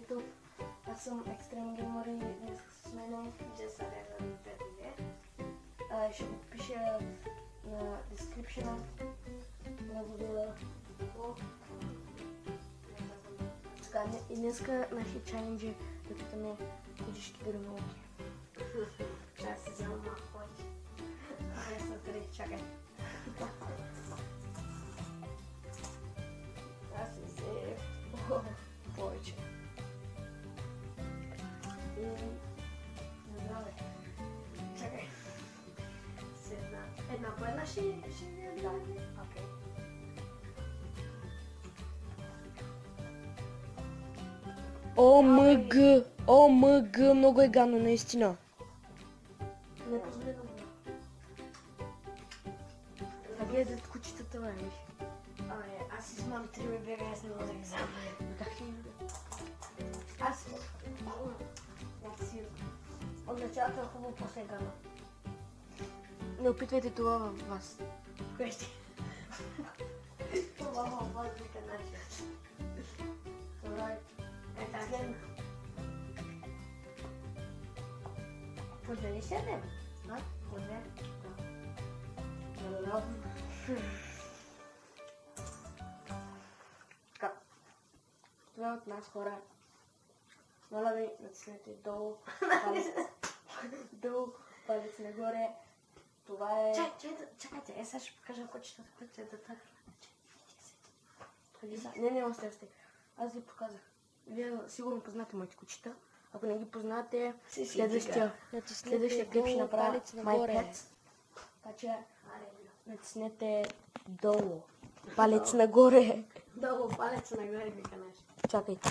YouTube. Аз съм Extreme Gamer и днес с мене ще го пиша на description на видео. И днеска нашия чалендж е да питаме кучешки гръмалки. Аз си взема малко повече. Чакай. Аз си взех повече. И не знам бе. Чакай. Една по една ще ви я дам. Окей. ОМГ, много е гадно, наистина. Не позволявам. А гледат кучетата, бе, виж. Аз измам 3 бебега, аз не мога да ги знам. Аз от началото е хубаво, после е гадно. Не опитвайте това във вас. Кое ще? Това във вас вика начин. Добре. Така. По две ли седем? По две? Да. Така. Това е от нас, хора. Моля ви, натиснете долу, палец нагоре. Това е... Чакайте, сега ще покажа кучетата, които е да така. Не, оставяйте. Аз ви показах. Вие сигурно познате моите кучета. Ако не ги познате, следващия клип ще направя My Pets. Така че натиснете долу. Палец нагоре. Долу, палец нагоре, вика наш. Чакайте.